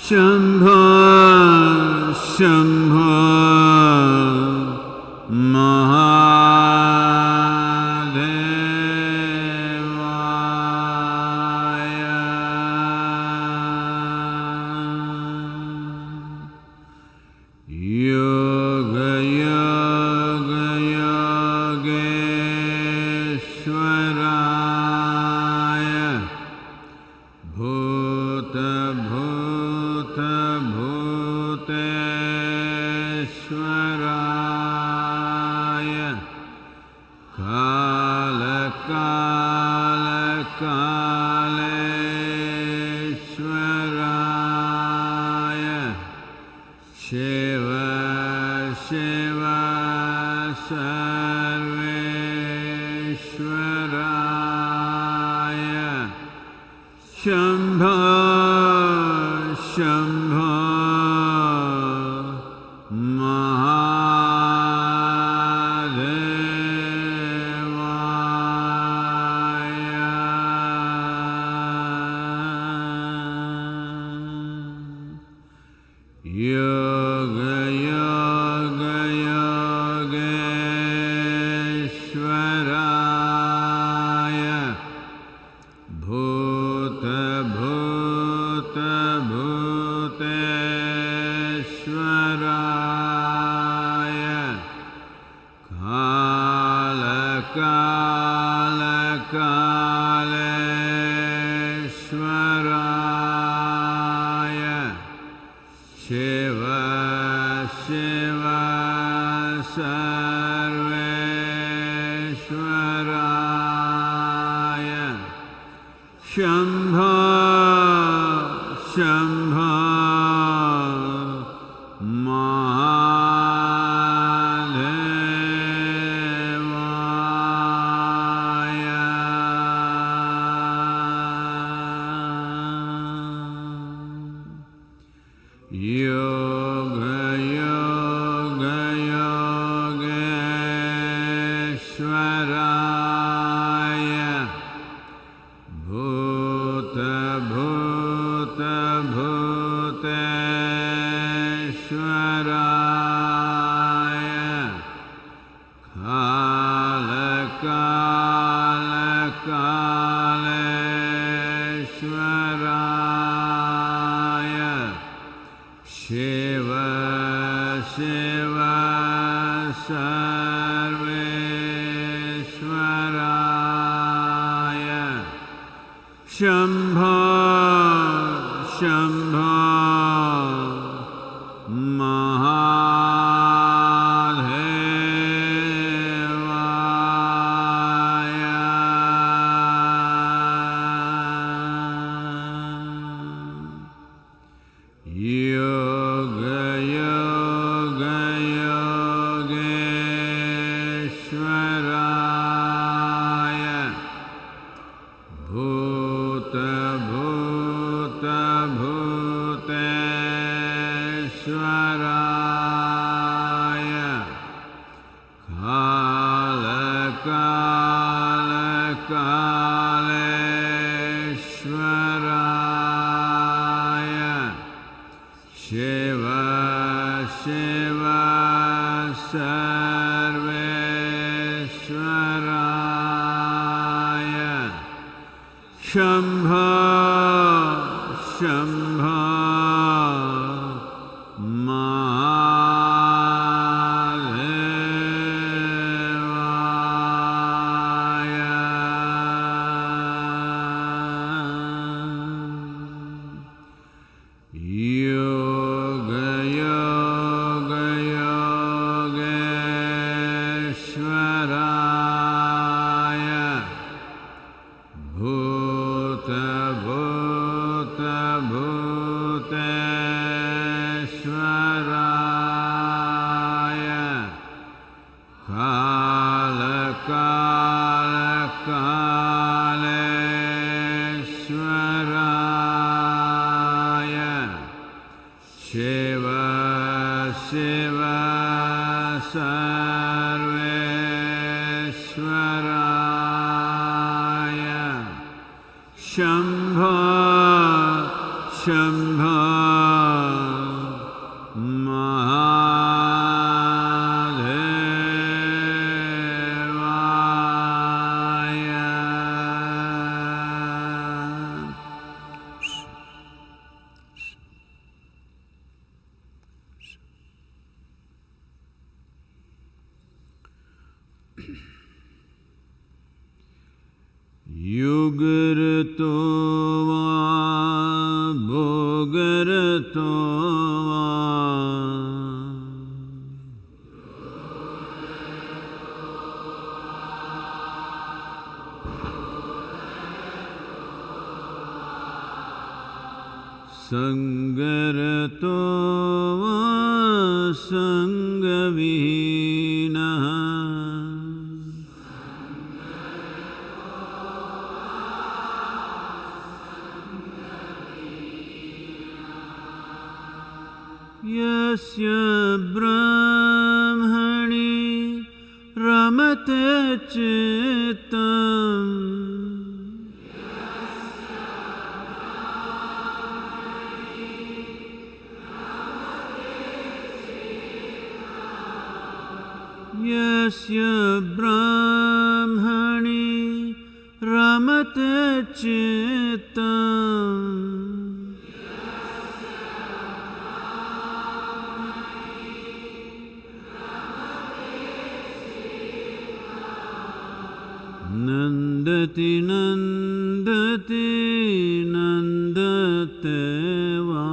शम्भो शम्भो महादेवाय योग योग योगेश्वराय भूत भूत भूतेश्वराय काल काल कालेश्वराय शिव शिव सर्वेश्वराय शम्भो शम्भो महादेवाय योग योग योगेश्वराय भूत भूत भूतेश्वराय काल काल कालेश्वराय शिव शिव सर्वेश्वराय शम्भो शम्भो महादेवाय योग योग योगेश्वराय भूत भूत भूतेश्वराय काल काल कालेश्वराय शिव शिव सर्वेश्वराय शम्भो शम्भो महादेवाय योग योग योगेश्वराय भूत भूत भूतेश्वराय काल काल कालेश्वराय शिव शिव सर्वेश्वराय शम्भो शम्भो महादेवाय योग योग योगेश्वराय भूत भूत भूतेश्वराय काल काल कालेश्वराय Shiv Shiv सर्वेश्वराय Shambho Shambho Yugurto va bhogarato va Sangarato va sangavihinaha Yasya brahmani ramate chittam Yasya brahmani ramate chittam Nandati nandati nandate va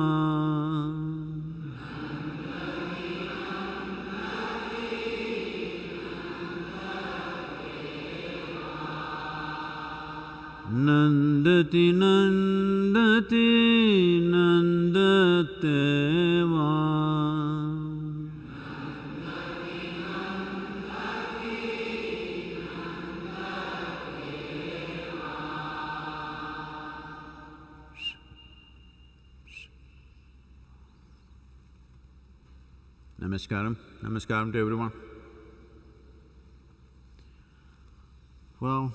Nandati nandati nandate va Namaskaram. Namaskaram to everyone. Well,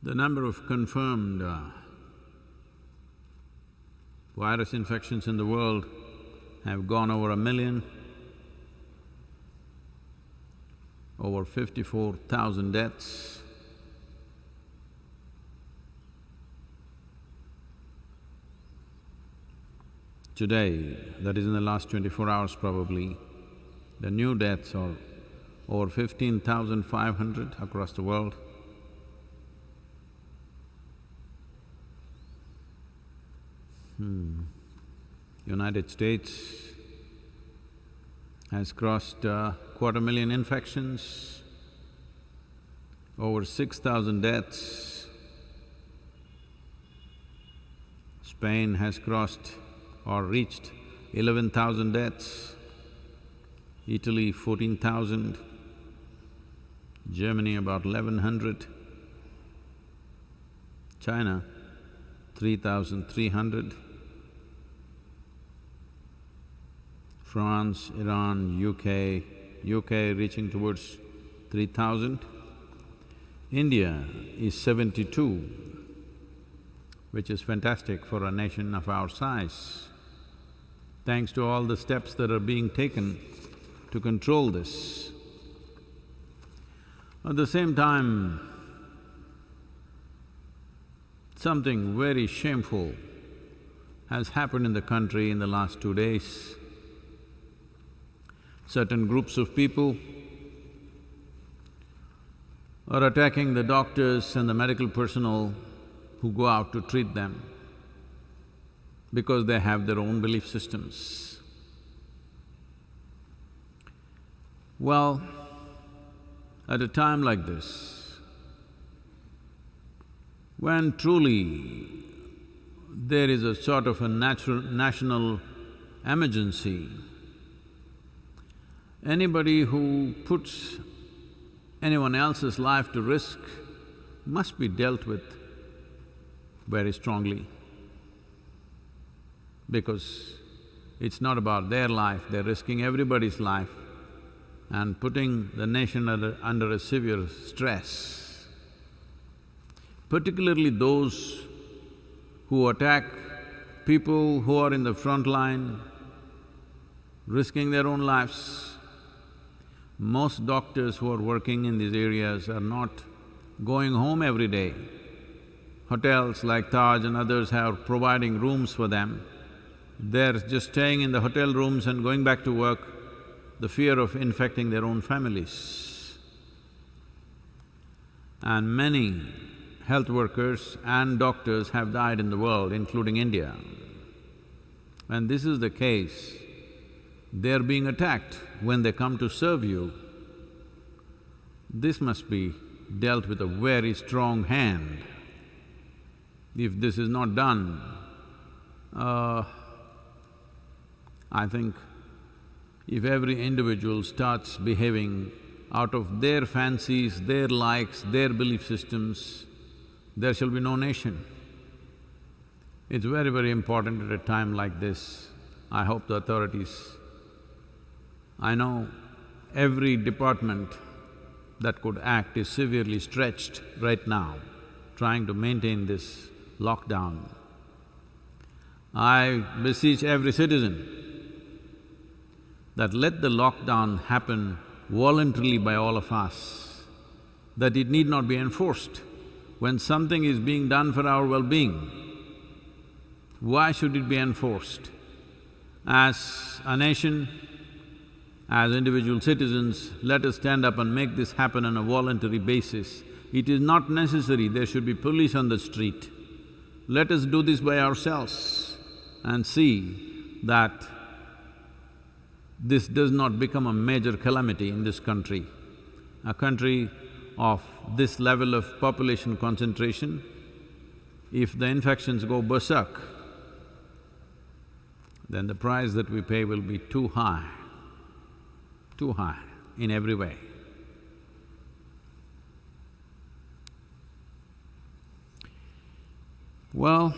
the number of confirmed virus infections in the world have gone over 1 million, over 54,000 deaths. Today, that is in the last 24 hours probably, the new deaths are over 15,500 across the world. United States has crossed 250,000 infections, over 6,000 deaths. Spain has crossed or reached 11,000 deaths, Italy 14,000, Germany about 1,100, China 3,300, France, Iran, UK reaching towards 3,000. India is 72, which is fantastic for a nation of our size, thanks to all the steps that are being taken to control this. At the same time, something very shameful has happened in the country in the last 2 days. Certain groups of people are attacking the doctors and the medical personnel who go out to treat them because they have their own belief systems. Well, at a time like this, when truly there is a sort of a national emergency, anybody who puts anyone else's life to risk must be dealt with very strongly, because it's not about their life, they're risking everybody's life and putting the nation under a severe stress. Particularly those who attack people who are in the front line, risking their own lives. Most doctors who are working in these areas are not going home every day. Hotels like Taj and others are providing rooms for them. They're just staying in the hotel rooms and going back to work, the fear of infecting their own families. And many health workers and doctors have died in the world, including India. When this is the case, they're being attacked when they come to serve you. This must be dealt with a very strong hand. If this is not done, I think if every individual starts behaving out of their fancies, their likes, their belief systems, there shall be no nation. It's very, very important at a time like this. I hope the authorities… I know every department that could act is severely stretched right now, trying to maintain this lockdown. I beseech every citizen that let the lockdown happen voluntarily by all of us, that it need not be enforced. When something is being done for our well-being, why should it be enforced? As a nation, as individual citizens, let us stand up and make this happen on a voluntary basis. It is not necessary there should be police on the street. Let us do this by ourselves and see that this does not become a major calamity in this country. A country of this level of population concentration, if the infections go berserk, then the price that we pay will be too high in every way. Well,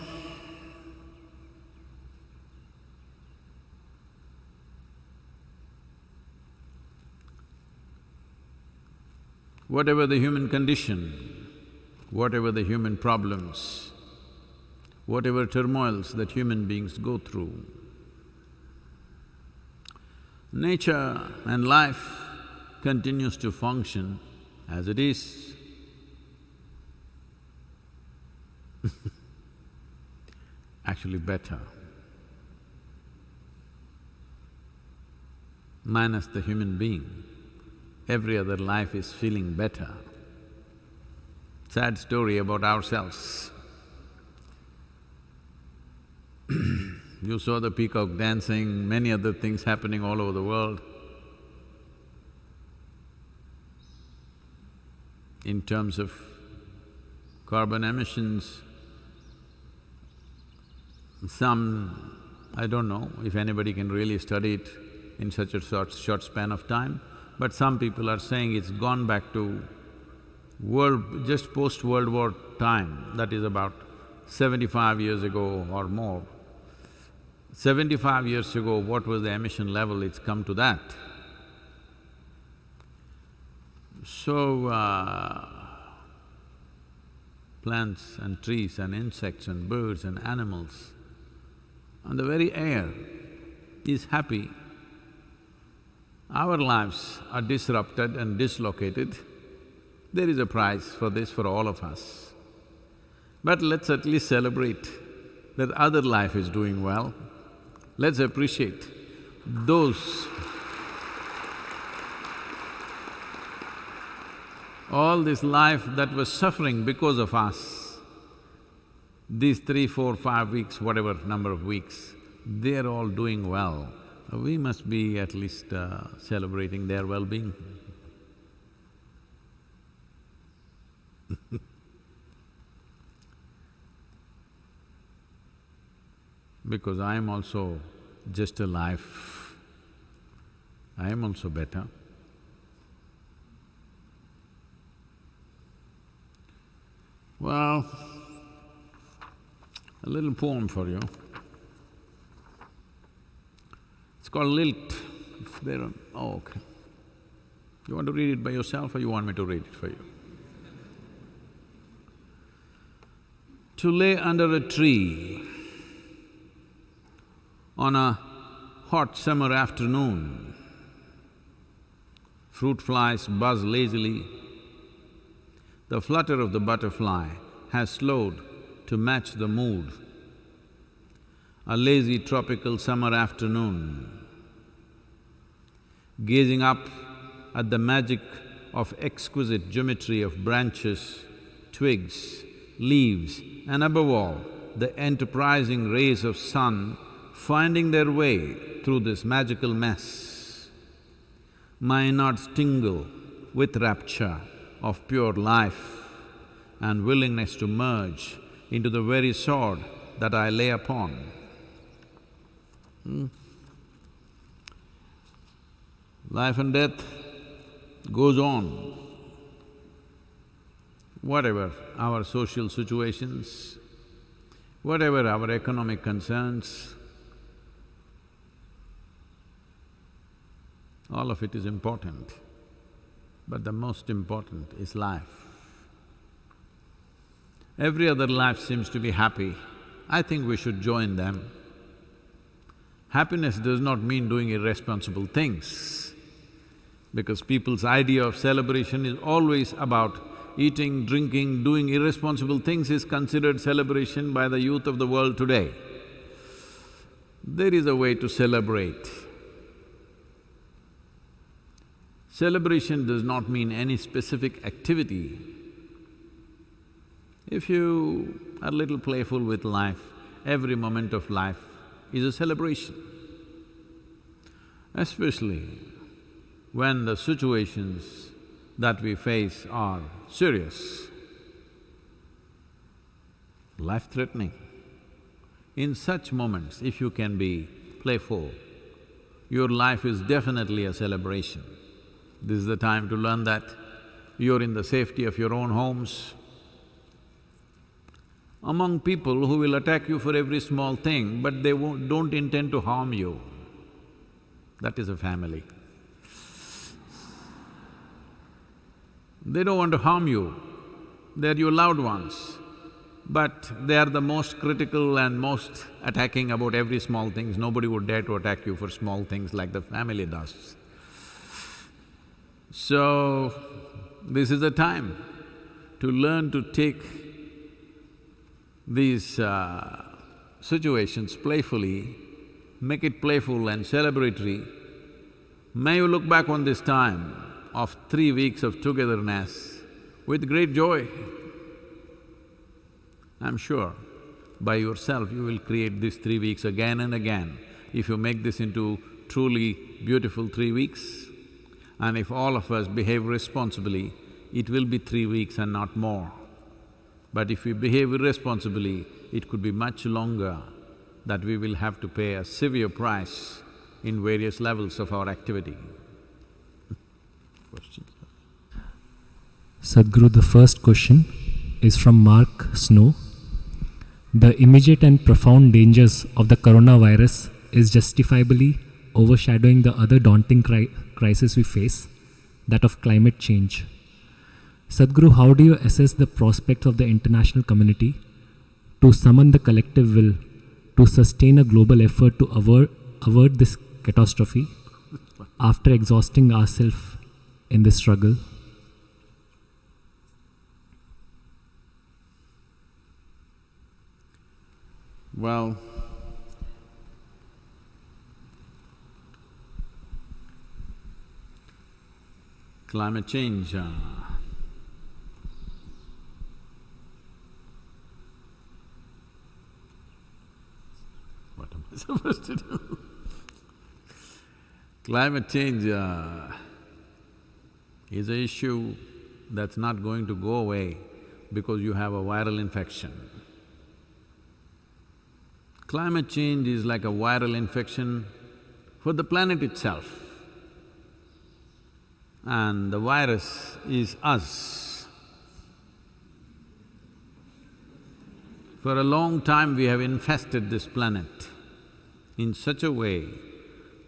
whatever the human condition, whatever the human problems, whatever turmoils that human beings go through, nature and life continues to function as it is. Actually better. Minus the human being, every other life is feeling better. Sad story about ourselves. You saw the peacock dancing, many other things happening all over the world. In terms of carbon emissions, some… I don't know if anybody can really study it in such a short span of time, but some people are saying it's gone back to just post-World War time, that is about 75 years ago or more. 75 years ago, what was the emission level? It's come to that. So, plants and trees and insects and birds and animals, and the very air is happy. Our lives are disrupted and dislocated. There is a price for this for all of us. But let's at least celebrate that other life is doing well. Let's appreciate those… all this life that was suffering because of us, these 3, 4, 5 weeks, whatever number of weeks, they're all doing well. We must be at least celebrating their well-being. Because I am also just a life, I am also better. Well, a little poem for you. It's called Lilt. It's there on… oh, okay. You want to read it by yourself or you want me to read it for you? To lay under a tree on a hot summer afternoon, Fruit flies buzz lazily. The flutter of the butterfly has slowed to match the mood. A lazy tropical summer afternoon, gazing up at the magic of exquisite geometry of branches, twigs, leaves, and above all, the enterprising rays of sun finding their way through this magical mess. My nods tingle with rapture of pure life and willingness to merge into the very sword that I lay upon. Life and death goes on. Whatever our social situations, whatever our economic concerns, all of it is important, but the most important is life. Every other life seems to be happy. I think we should join them. Happiness does not mean doing irresponsible things, because people's idea of celebration is always about eating, drinking, doing irresponsible things is considered celebration by the youth of the world today. There is a way to celebrate. Celebration does not mean any specific activity. If you are a little playful with life, every moment of life is a celebration. Especially when the situations that we face are serious, life-threatening. In such moments, if you can be playful, your life is definitely a celebration. This is the time to learn that. You're in the safety of your own homes, among people who will attack you for every small thing, but they don't intend to harm you. That is a family. They don't want to harm you, they're your loved ones, but they are the most critical and most attacking about every small things. Nobody would dare to attack you for small things like the family does. So, this is the time to learn to take these situations playfully, make it playful and celebratory. May you look back on this time of 3 weeks of togetherness with great joy. I'm sure by yourself you will create these 3 weeks again and again if you make this into truly beautiful 3 weeks. And if all of us behave responsibly, it will be 3 weeks and not more. But if we behave irresponsibly, it could be much longer that we will have to pay a severe price in various levels of our activity. Questions? Sadhguru, the first question is from Mark Snow. The immediate and profound dangers of the coronavirus is justifiably overshadowing the other daunting crisis we face, that of climate change. Sadhguru, how do you assess the prospect of the international community to summon the collective will to sustain a global effort to avert this catastrophe after exhausting ourselves in this struggle? Well, climate change, what am I supposed to do? Climate change is an issue that's not going to go away because you have a viral infection. Climate change is like a viral infection for the planet itself. And the virus is us. For a long time we have infested this planet in such a way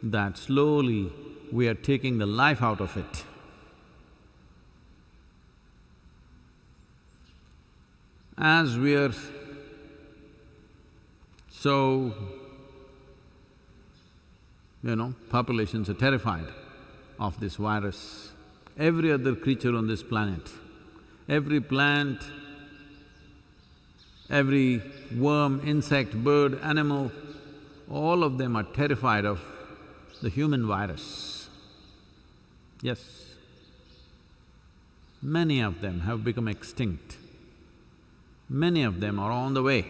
that slowly we are taking the life out of it. As we are so, populations are terrified of this virus. every other creature on this planet. Every plant, every worm, insect, bird, animal, all of them are terrified of the human virus. Yes. Many of them have become extinct. Many of them are on the way.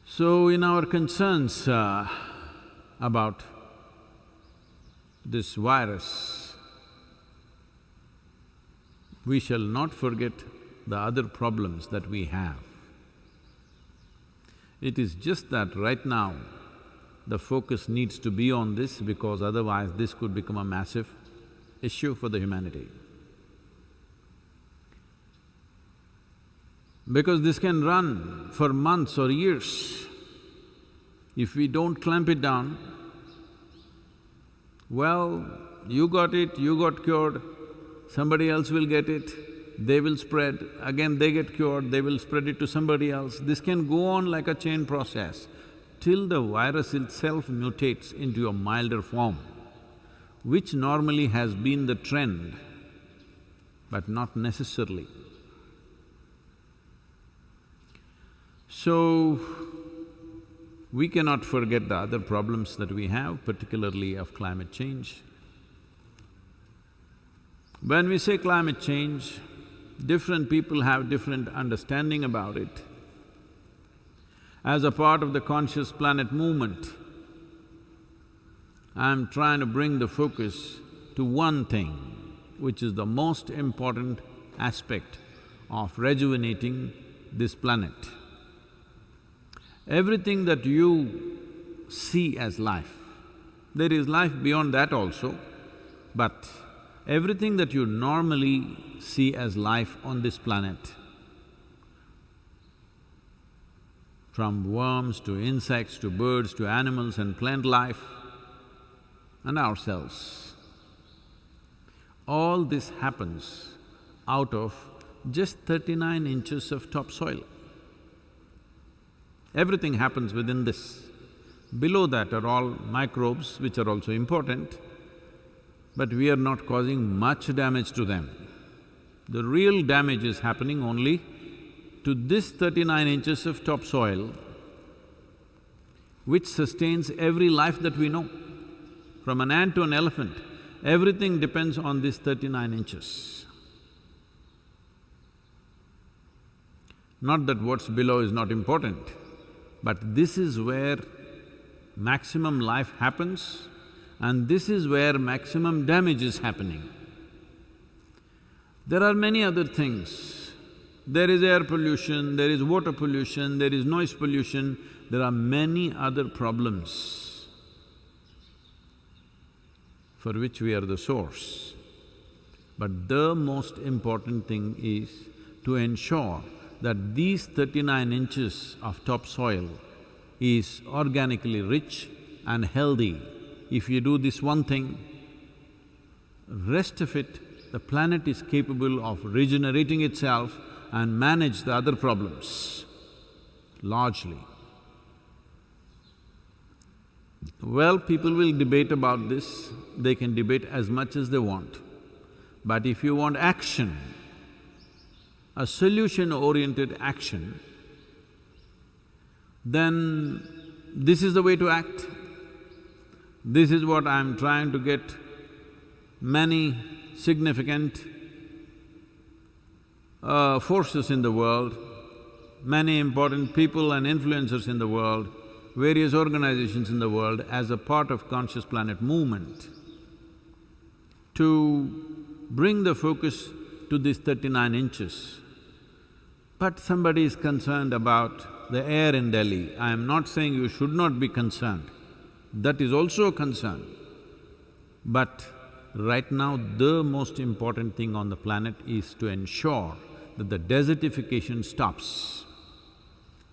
So in our concerns about this virus, we shall not forget the other problems that we have. It is just that right now, the focus needs to be on this because otherwise this could become a massive issue for the humanity. Because this can run for months or years. If we don't clamp it down, well, you got it, you got cured, somebody else will get it, they will spread, again they get cured, they will spread it to somebody else. This can go on like a chain process till the virus itself mutates into a milder form, which normally has been the trend, but not necessarily. So, we cannot forget the other problems that we have, particularly of climate change. When we say climate change, different people have different understanding about it. As a part of the Conscious Planet movement, I'm trying to bring the focus to one thing, which is the most important aspect of rejuvenating this planet. Everything that you see as life, there is life beyond that also, but everything that you normally see as life on this planet, from worms to insects to birds to animals and plant life and ourselves, all this happens out of just 39 inches of topsoil. Everything happens within this. Below that are all microbes, which are also important, but we are not causing much damage to them. The real damage is happening only to this 39 inches of topsoil, which sustains every life that we know. From an ant to an elephant, everything depends on this 39 inches. Not that what's below is not important, but this is where maximum life happens and this is where maximum damage is happening. There are many other things. There is air pollution, there is water pollution, there is noise pollution, there are many other problems for which we are the source. But the most important thing is to ensure that these 39 inches of topsoil is organically rich and healthy. If you do this one thing, rest of it, the planet is capable of regenerating itself and manage the other problems largely. Well, people will debate about this, they can debate as much as they want. But if you want action, a solution-oriented action, then this is the way to act. This is what I'm trying to get many significant forces in the world, many important people and influencers in the world, various organizations in the world as a part of Conscious Planet movement to bring the focus to these 39 inches. But somebody is concerned about the air in Delhi. I am not saying you should not be concerned, that is also a concern. But right now, the most important thing on the planet is to ensure that the desertification stops.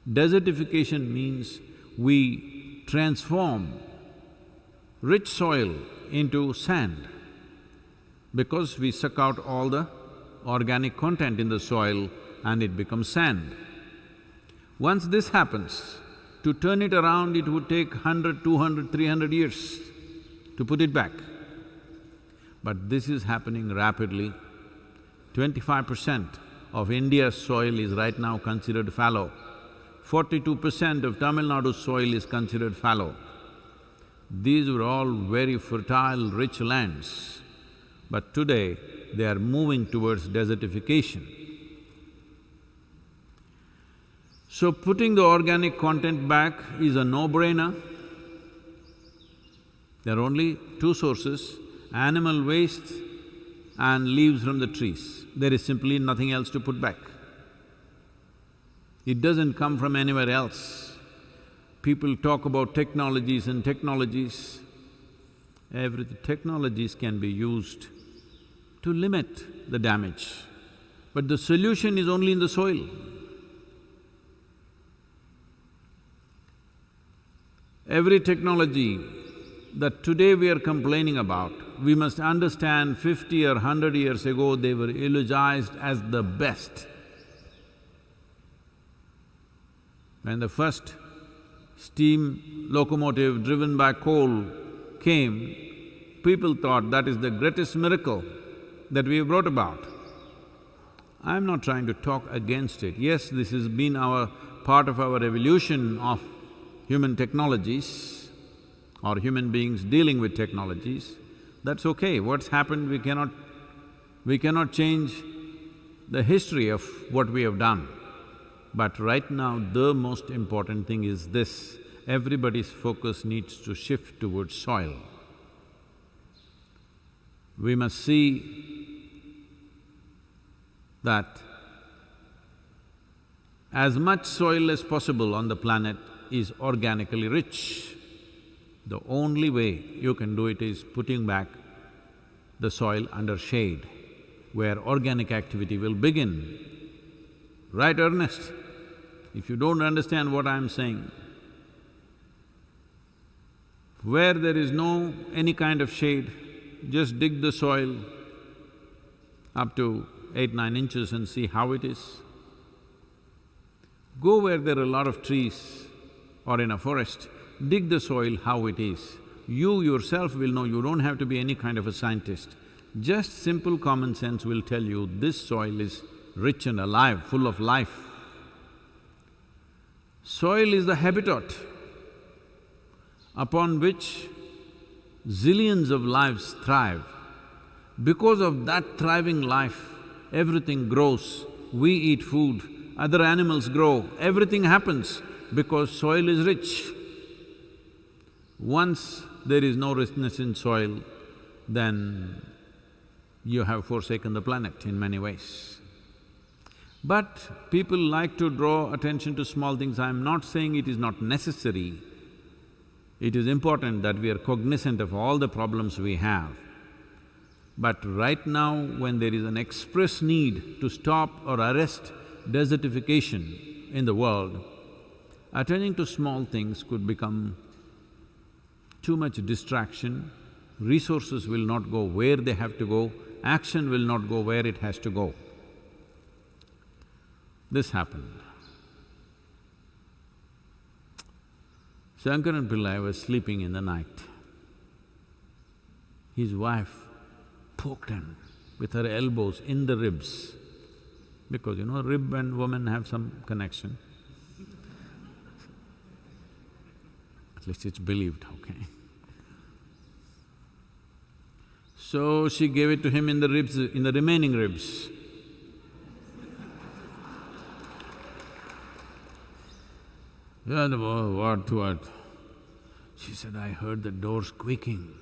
Desertification means we transform rich soil into sand because we suck out all the organic content in the soil and it becomes sand. Once this happens, to turn it around it would take 100, 200, 300 years to put it back. But this is happening rapidly. 25% of India's soil is right now considered fallow. 42% of Tamil Nadu's soil is considered fallow. These were all very fertile, rich lands, but today they are moving towards desertification. So putting the organic content back is a no-brainer. There are only two sources, animal waste and leaves from the trees. There is simply nothing else to put back. It doesn't come from anywhere else. People talk about technologies and technologies. Technologies can be used to limit the damage, but the solution is only in the soil. Every technology that today we are complaining about, we must understand 50 or 100 years ago they were eulogized as the best. When the first steam locomotive driven by coal came, people thought that is the greatest miracle that we have brought about. I'm not trying to talk against it. Yes, this has been part of our evolution of human technologies or human beings dealing with technologies. That's okay. What's happened, we cannot change the history of what we have done. But right now, the most important thing is this: everybody's focus needs to shift towards soil. We must see that as much soil as possible on the planet is organically rich. The only way you can do it is putting back the soil under shade, where organic activity will begin. Right, Ernest? If you don't understand what I'm saying, where there is no any kind of shade, just dig the soil up to 8–9 inches and see how it is. Go where there are a lot of trees or in a forest, dig the soil how it is. You yourself will know, you don't have to be any kind of a scientist. Just simple common sense will tell you this soil is rich and alive, full of life. Soil is the habitat upon which zillions of lives thrive. Because of that thriving life, everything grows. We eat food, other animals grow, everything happens because soil is rich. Once there is no richness in soil, then you have forsaken the planet in many ways. But people like to draw attention to small things. I'm not saying it is not necessary. It is important that we are cognizant of all the problems we have. But right now, when there is an express need to stop or arrest desertification in the world, attending to small things could become too much distraction, resources will not go where they have to go, action will not go where it has to go. This happened. Shankaran Pillai was sleeping in the night. His wife poked him with her elbows in the ribs, because rib and woman have some connection. At least it's believed, okay. So she gave it to him in the ribs, in the remaining ribs. Yeah, what? She said, I heard the door squeaking.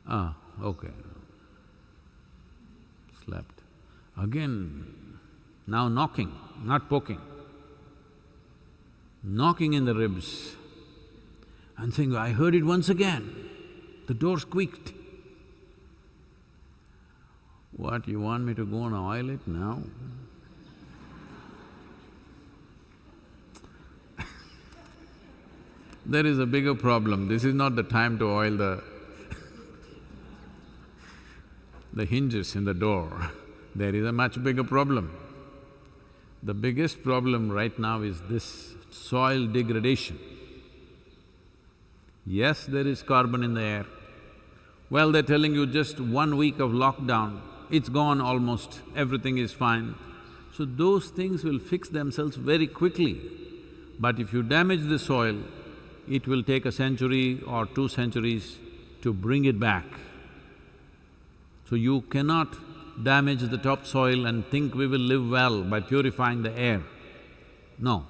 Ah, okay. Slept. Again, now knocking, not poking. Knocking in the ribs and saying, I heard it once again. The door squeaked. What, you want me to go and oil it now? There is a bigger problem. This is not the time to oil the hinges in the door. There is a much bigger problem. The biggest problem right now is this soil degradation. Yes, there is carbon in the air. Well, they're telling you just 1 week of lockdown, it's gone almost, everything is fine. So those things will fix themselves very quickly. But if you damage the soil, it will take a century or 2 centuries to bring it back. So you cannot damage the topsoil and think we will live well by purifying the air. No.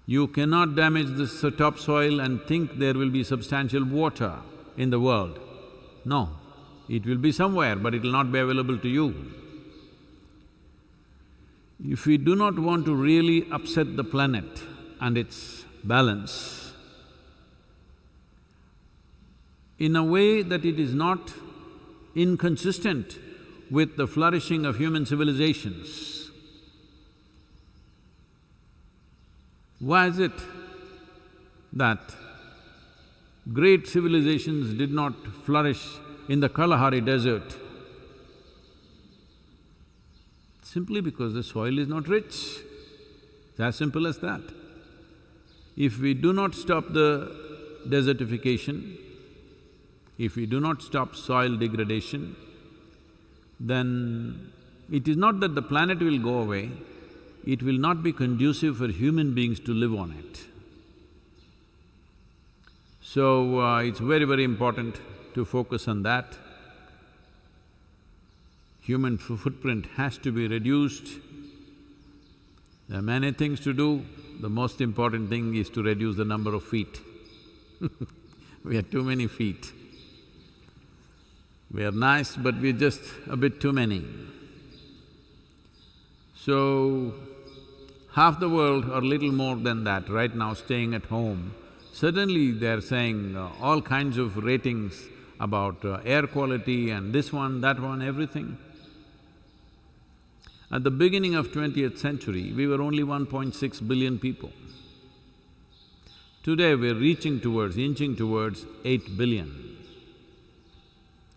You cannot damage this topsoil and think there will be substantial water in the world. No. It will be somewhere, but it will not be available to you. If we do not want to really upset the planet and its balance, in a way that it is not inconsistent with the flourishing of human civilizations. Why is it that great civilizations did not flourish in the Kalahari desert? Simply because the soil is not rich. It's as simple as that. If we do not stop the desertification, if we do not stop soil degradation, then it is not that the planet will go away, it will not be conducive for human beings to live on it. So, it's very, very important to focus on that. Human footprint has to be reduced. There are many things to do. The most important thing is to reduce the number of feet. We have too many feet. We are nice, but we're just a bit too many. So, half the world or little more than that right now staying at home, suddenly they're saying all kinds of ratings about air quality and this one, that one, everything. At the beginning of 20th century, we were only 1.6 billion people. Today we're inching towards 8 billion.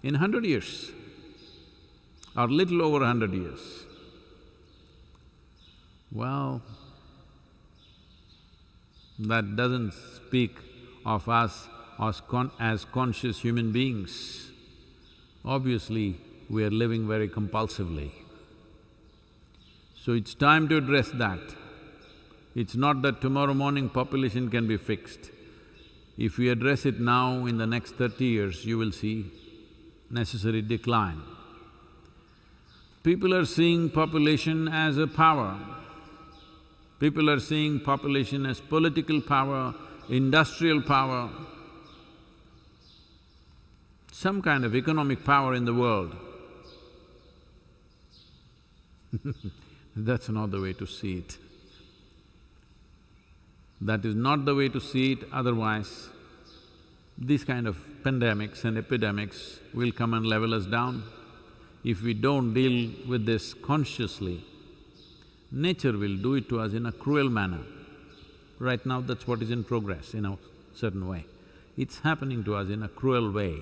In 100 years, or little over 100 years. Well, that doesn't speak of us as conscious human beings. Obviously, we are living very compulsively. So it's time to address that. It's not that tomorrow morning population can be fixed. If we address it now, in the next 30 years, you will see necessary decline. People are seeing population as a power. People are seeing population as political power, industrial power, some kind of economic power in the world. That's not the way to see it. That is not the way to see it, otherwise these kind of pandemics and epidemics will come and level us down. If we don't deal with this consciously, nature will do it to us in a cruel manner. Right now, that's what is in progress in a certain way. It's happening to us in a cruel way.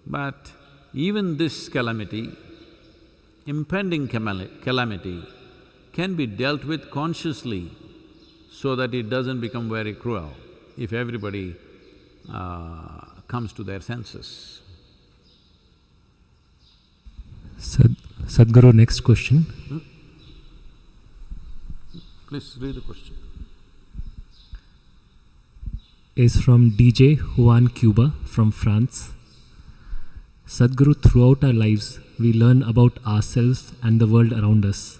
But even this calamity, impending calamity, can be dealt with consciously so that it doesn't become very cruel if everybody comes to their senses. Sadhguru, next question. Please read the question. Is from DJ Juan Cuba from France. Sadhguru, throughout our lives, we learn about ourselves and the world around us.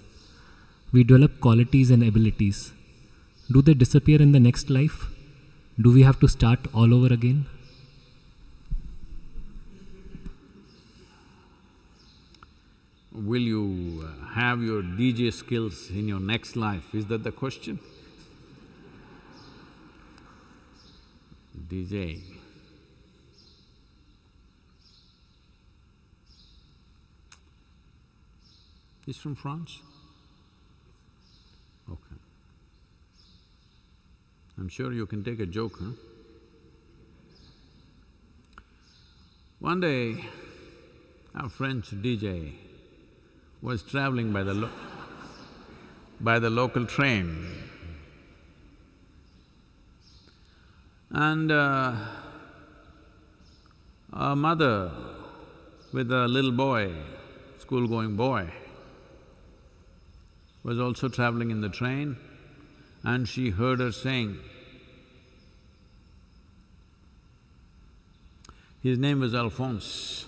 We develop qualities and abilities. Do they disappear in the next life? Do we have to start all over again? Will you have your DJ skills in your next life? Is that the question? DJ. He's from France? Okay. I'm sure you can take a joke, huh? One day, our French DJ was traveling by the local train. And a mother with a little boy, school-going boy, was also traveling in the train, and she heard her saying, his name was Alphonse.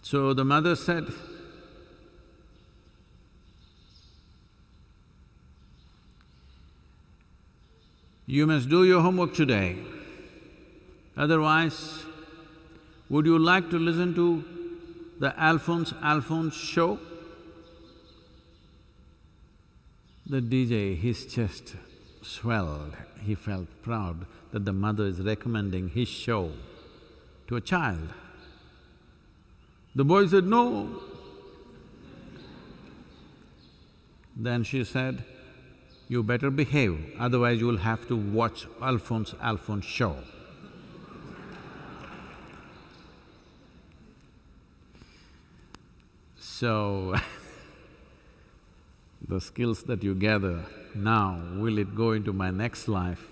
So the mother said, "You must do your homework today, otherwise, would you like to listen to the Alphonse show?" The DJ, his chest swelled. He felt proud that the mother is recommending his show to a child. The boy said, "No." Then she said, "You better behave, otherwise you will have to watch Alphonse show." So, the skills that you gather now, will it go into my next life?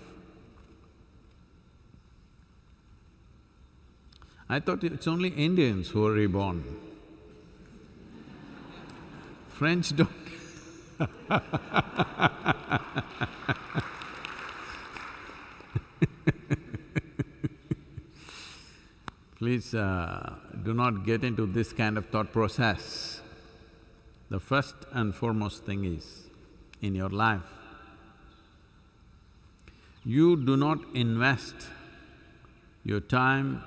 I thought it's only Indians who are reborn. French don't Please do not get into this kind of thought process. The first and foremost thing is, in your life, you do not invest your time,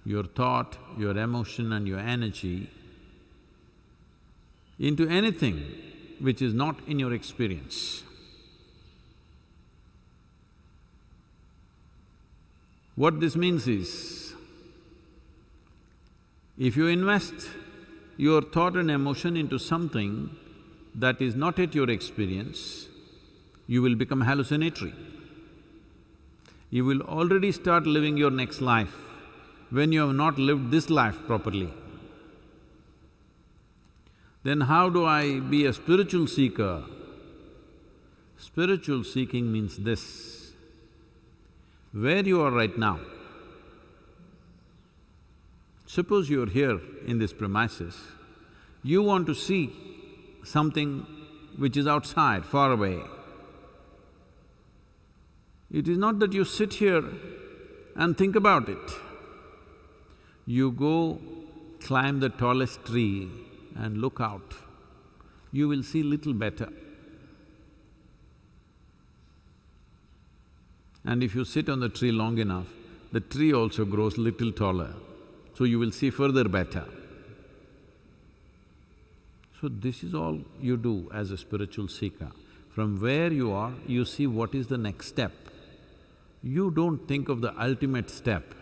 your thought, your emotion and your energy into anything which is not in your experience. What this means is, if you invest your thought and emotion into something that is not at your experience, you will become hallucinatory. You will already start living your next life when you have not lived this life properly. Then how do I be a spiritual seeker? Spiritual seeking means this: where you are right now, suppose you're here in this premises, you want to see something which is outside, far away. It is not that you sit here and think about it. You go climb the tallest tree and look out, you will see little better. And if you sit on the tree long enough, the tree also grows little taller, so you will see further better. So this is all you do as a spiritual seeker. From where you are, you see what is the next step. You don't think of the ultimate step,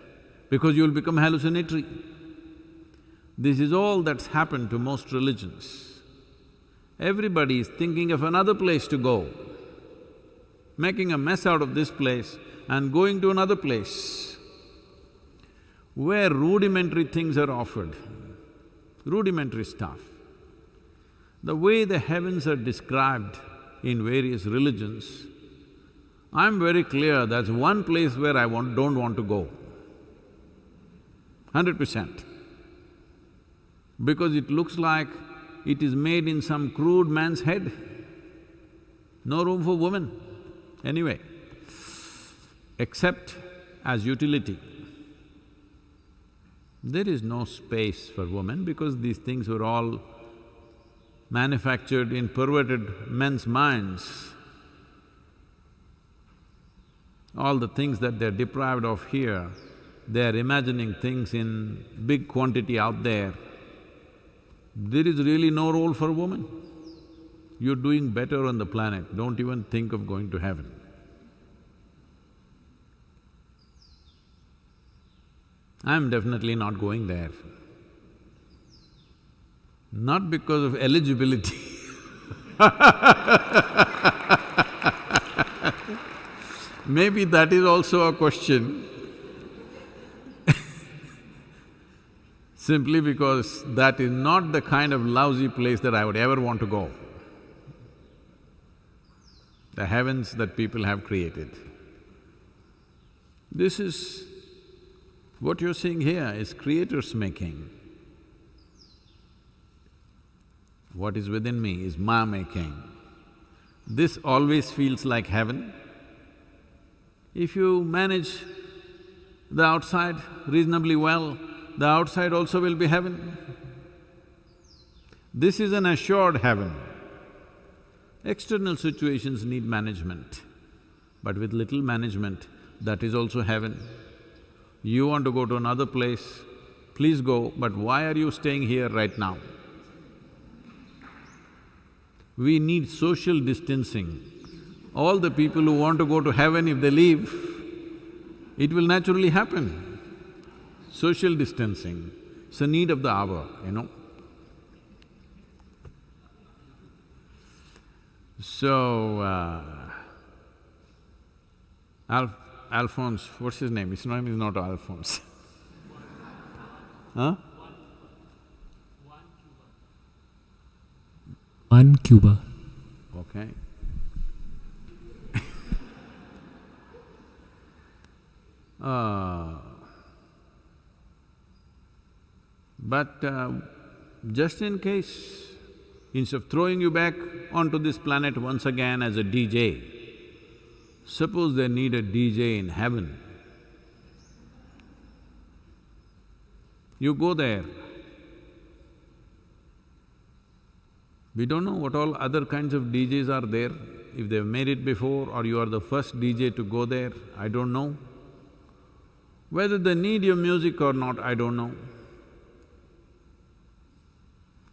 because you'll become hallucinatory. This is all that's happened to most religions. Everybody is thinking of another place to go, making a mess out of this place and going to another place where rudimentary things are offered, rudimentary stuff. The way the heavens are described in various religions, I'm very clear that's one place where I don't want to go, 100%. Because it looks like it is made in some crude man's head. No room for women, anyway, except as utility. There is no space for women because these things were all manufactured in perverted men's minds. All the things that they're deprived of here, they're imagining things in big quantity out there. There is really no role for women. You're doing better on the planet, don't even think of going to heaven. I'm definitely not going there. Not because of eligibility maybe that is also a question simply because that is not the kind of lousy place that I would ever want to go. the heavens that people have created. This is… what you're seeing here is Creator's making. What is within me is my making. This always feels like heaven. If you manage the outside reasonably well, the outside also will be heaven. This is an assured heaven. External situations need management, but with little management, that is also heaven. You want to go to another place, please go, but why are you staying here right now? We need social distancing. All the people who want to go to heaven, if they leave, it will naturally happen. Social distancing, it's a need of the hour, you know. So, Alphonse, what's his name? His name is not Alphonse. Huh? One Cuba. Okay. But just in case, instead of throwing you back onto this planet once again as a DJ, suppose they need a DJ in heaven. You go there. We don't know what all other kinds of DJs are there, if they've made it before or you are the first DJ to go there, I don't know. Whether they need your music or not, I don't know.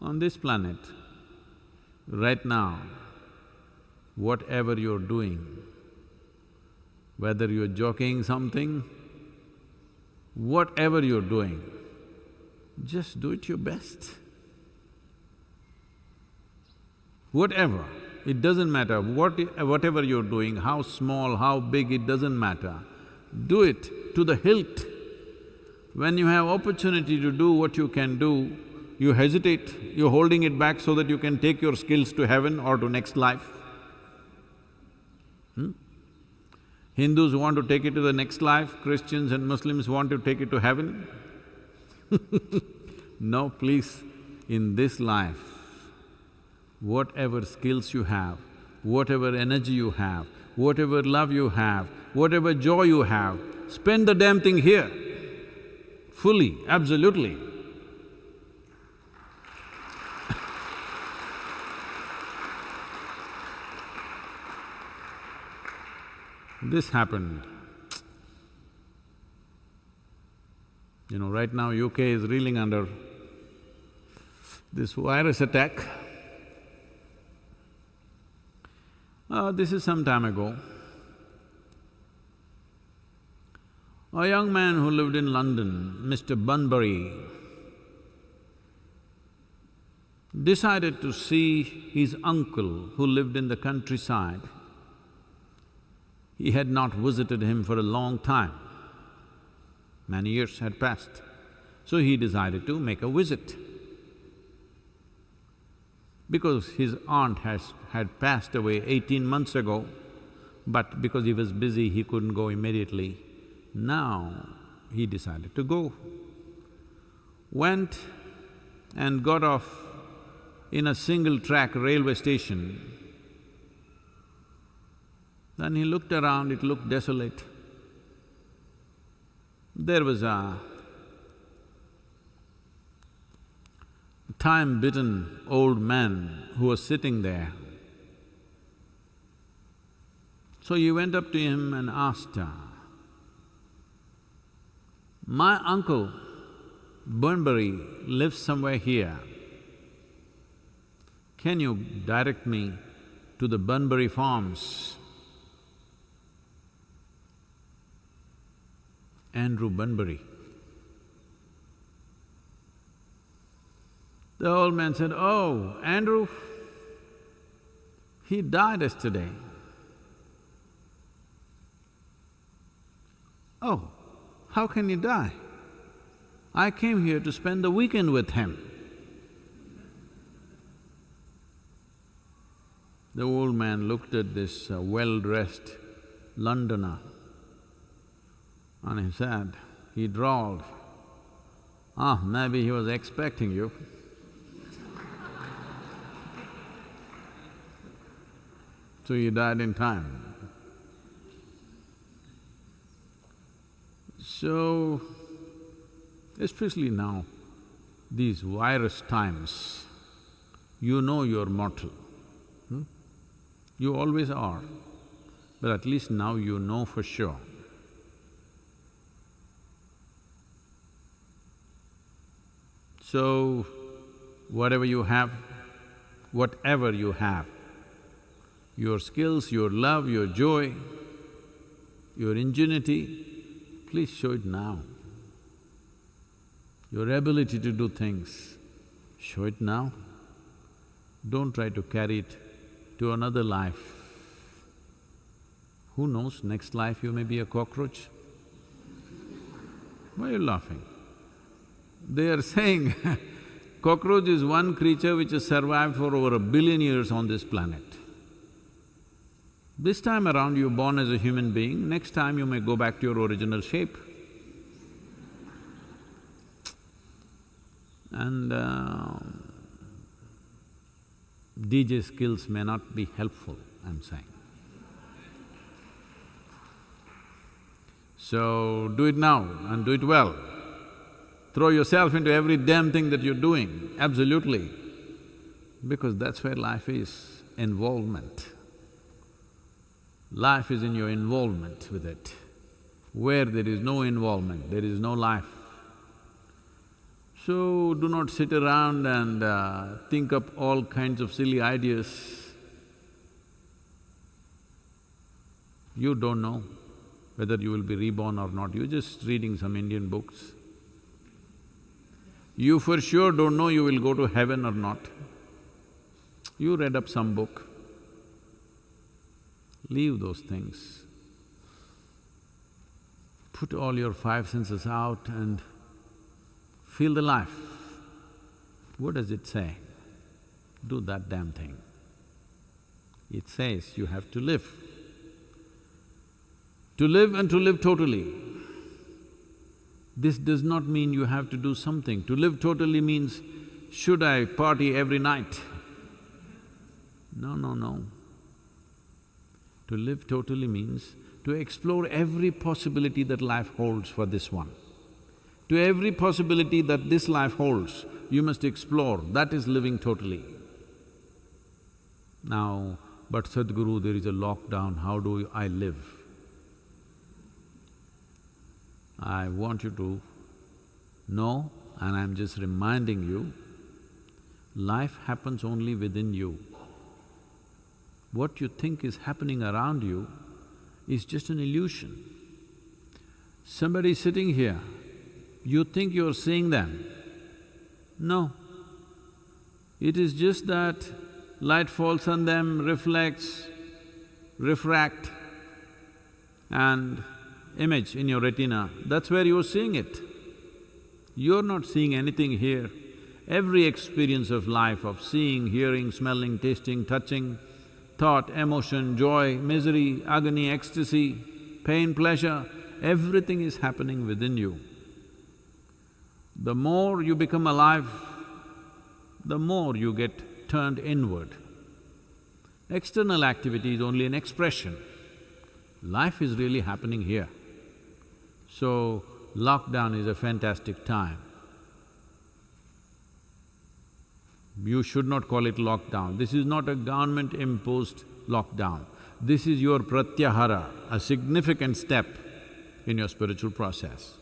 On this planet, right now, whatever you're doing, whether you're joking something, whatever you're doing, just do it your best. Whatever, it doesn't matter whatever you're doing, how small, how big, it doesn't matter. Do it to the hilt. When you have opportunity to do what you can do, you hesitate, you're holding it back so that you can take your skills to heaven or to next life. Hindus want to take it to the next life, Christians and Muslims want to take it to heaven. No, please, in this life, whatever skills you have, whatever energy you have, whatever love you have, whatever joy you have, spend the damn thing here, fully, absolutely. This happened. You know, right now UK is reeling under this virus attack. This is some time ago. A young man who lived in London, Mr. Bunbury, decided to see his uncle who lived in the countryside. He had not visited him for a long time. Many years had passed. So he decided to make a visit. Because his aunt had passed away 18 months ago, but because he was busy, he couldn't go immediately. Now, he decided to go. Went and got off in a single-track railway station. Then he looked around, it looked desolate. There was a time-bitten old man who was sitting there. So he went up to him and asked, "My uncle, Bunbury, lives somewhere here. Can you direct me to the Bunbury Farms?" Andrew Bunbury. The old man said, "Oh, Andrew, he died yesterday." "Oh, how can he die? I came here to spend the weekend with him." The old man looked at this well-dressed Londoner and he said, he drawled, maybe he was expecting you." So he died in time. So, especially now, these virus times, you know you're mortal. You always are, but at least now you know for sure. So, whatever you have, your skills, your love, your joy, your ingenuity, please show it now. Your ability to do things, show it now. Don't try to carry it to another life. Who knows, next life you may be a cockroach. Why are you laughing? They are saying cockroach is one creature which has survived for over 1 billion years on this planet. This time around you're born as a human being, next time you may go back to your original shape. And DJ skills may not be helpful, I'm saying. So, do it now and do it well. Throw yourself into every damn thing that you're doing, absolutely, because that's where life is, involvement. Life is in your involvement with it. Where there is no involvement, there is no life. So, do not sit around and think up all kinds of silly ideas. You don't know whether you will be reborn or not, you're just reading some Indian books. You for sure don't know you will go to heaven or not. You read up some book. Leave those things. Put all your five senses out and feel the life. What does it say? Do that damn thing. It says you have to live. To live and to live totally. This does not mean you have to do something. To live totally means, should I party every night? No, no, no. To live totally means to explore every possibility that life holds for this one. To every possibility that this life holds, you must explore, that is living totally. Now, but Sadhguru, there is a lockdown, how do I live? I want you to know, and I'm just reminding you, life happens only within you. What you think is happening around you is just an illusion. Somebody sitting here, you think you're seeing them. No. It is just that light falls on them, reflects, refract, and image in your retina, that's where you're seeing it. You're not seeing anything here. Every experience of life, of seeing, hearing, smelling, tasting, touching, thought, emotion, joy, misery, agony, ecstasy, pain, pleasure, everything is happening within you. The more you become alive, the more you get turned inward. External activity is only an expression. Life is really happening here. So, lockdown is a fantastic time. You should not call it lockdown. This is not a government-imposed lockdown. This is your pratyahara, a significant step in your spiritual process.